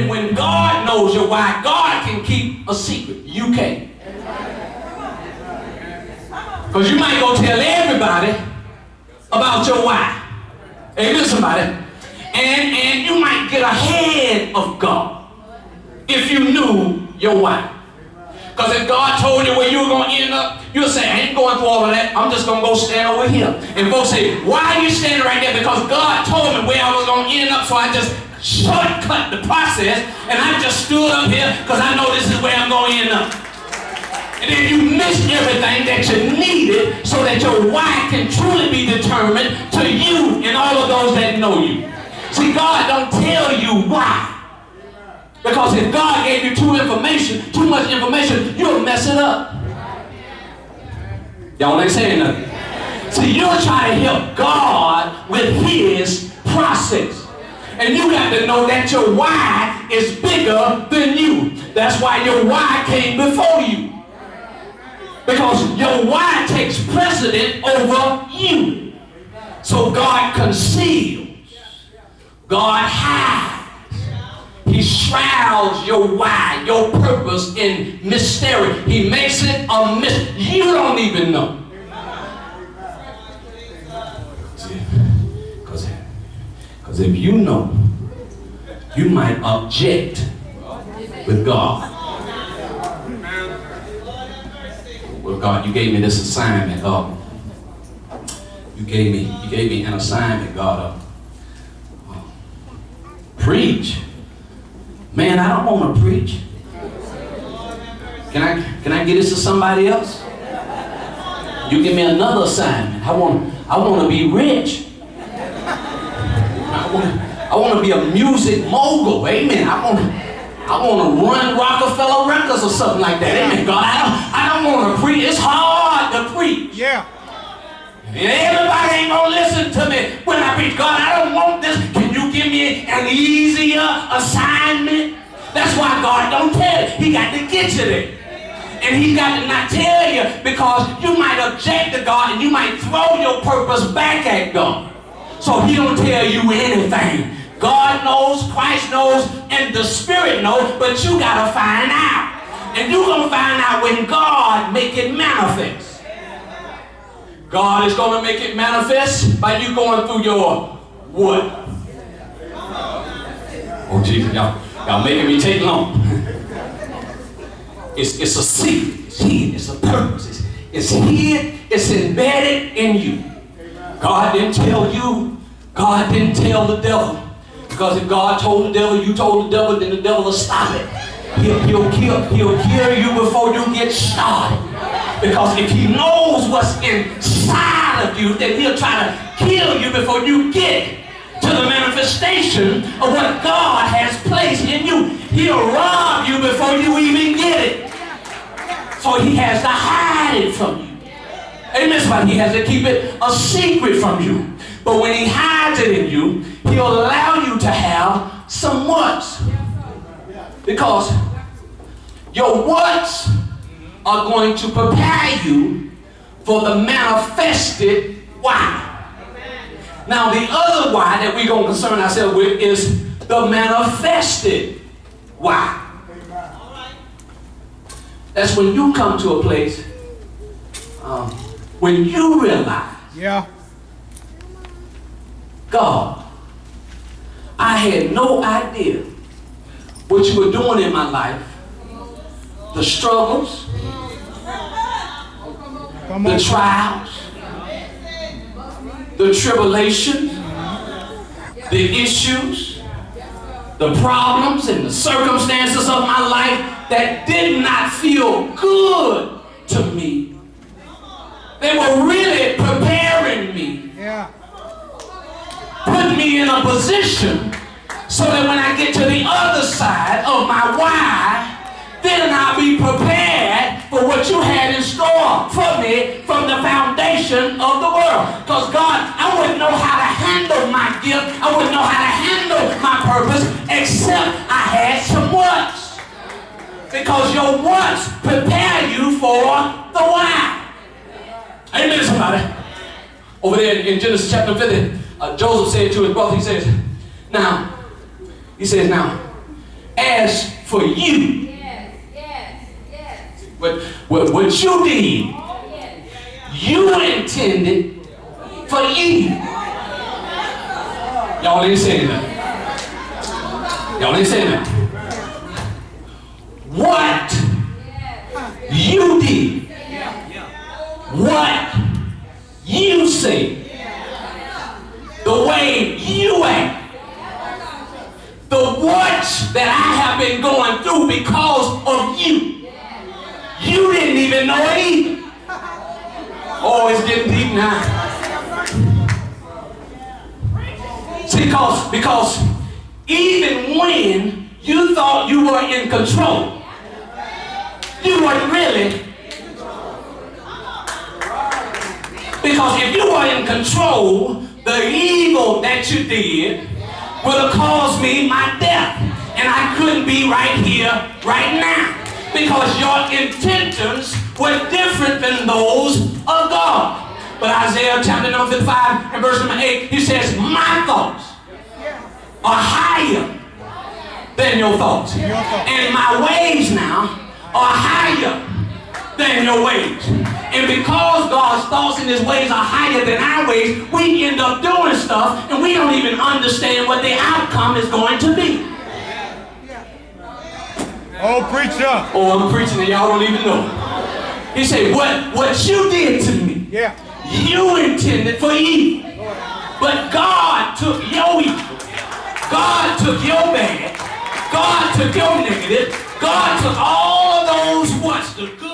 When God knows your why, God can keep a secret. You can't. Because you might go tell everybody about your why. Amen, somebody. And you might get ahead of God if you knew your why. Because if God told you where you were going to end up, you'll say, I ain't going through all of that. I'm just going to go stand over here. And folks say, why are you standing right there? Because God told me where I was going to end up, so I just shortcut the process, and I just stood up here because I know this is where I'm going to end up. And then you missed everything that you needed so that your why can truly be determined to you and all of those that know you. See, God don't tell you why. Because if God gave you too much information, you'll mess it up. Y'all ain't saying nothing. See, you're trying to help God with his process. And you got to know that your why is bigger than you. That's why your why came before you. Because your why takes precedent over you. So God conceals. God hides. He shrouds your why, your purpose in mystery. He makes it a mystery. You don't even know. Because if you know, you might object with God. Well, God, you gave me this assignment. You gave me an assignment, God. Preach. Man, I don't want to preach. Can I get this to somebody else? You give me another assignment. I want to be rich. I want to be a music mogul. Amen. I want to run Rockefeller Records or something like that. Amen. God, I don't want to preach. It's hard to preach. Yeah. And everybody ain't going to listen to me when I preach. God, I don't want this. Can you give me an easier assignment? That's why God don't tell you. He got to get you there. And he got to not tell you because you might object to God and you might throw your purpose back at God. So he don't tell you anything. God knows, Christ knows, and the Spirit knows, but you got to find out. And you're going to find out when God make it manifest. God is going to make it manifest by you going through your what? Oh, Jesus, y'all making me take long. It's a secret. It's hid. It's a purpose. It's hid. It's embedded in you. God didn't tell you. God didn't tell the devil. Because if God told the devil, you told the devil, then the devil will stop it. He'll kill you before you get started. Because if he knows what's inside of you, then he'll try to kill you before you get to the manifestation of what God has placed in you. He'll rob you before you even get it. So he has to hide it from you. Amen. Somebody, he has to keep it a secret from you. But when he hides it in you, he'll allow you to have some what's. Because your what's are going to prepare you for the manifested why. Now the other why that we're going to concern ourselves with is the manifested why. That's when you come to a place when you realize, God, I had no idea what you were doing in my life, the struggles, the trials, the tribulations, the issues, the problems and the circumstances of my life that did not feel good to me. They were really preparing me, putting me in a position so that when I get to the other side of my why, then I'll be prepared for what you had in store for me from the foundation of the world. Because God, I wouldn't know how to handle my gift. I wouldn't know how to handle my purpose except I had some what's. Because your what's prepare you for the why. Amen, somebody. Over there in Genesis chapter 50, Joseph said to his brother, he says, now, as for you, what you did, you intended for evil. Y'all ain't saying that. Y'all ain't saying that. What you did, what you say, the way you act, the watch that I have been going through because of you. You didn't even know it either. Oh, it's getting deep now. See, because even when you thought you were in control, you weren't really. Because if you were in control, the evil that you did would have caused me my death. And I couldn't be right here, right now. Because your intentions were different than those of God. But Isaiah chapter number 55 and verse number 8, he says, my thoughts are higher than your thoughts. And my ways now are higher than your ways. And because God's thoughts and his ways are higher than our ways, we end up doing stuff and we don't even understand what the outcome is going to be. Oh, preacher. Oh, I'm preaching and y'all don't even know. He said, what you did to me, you intended for evil. But God took your evil. God took your bad. God took your negative. God took all of those, what's the good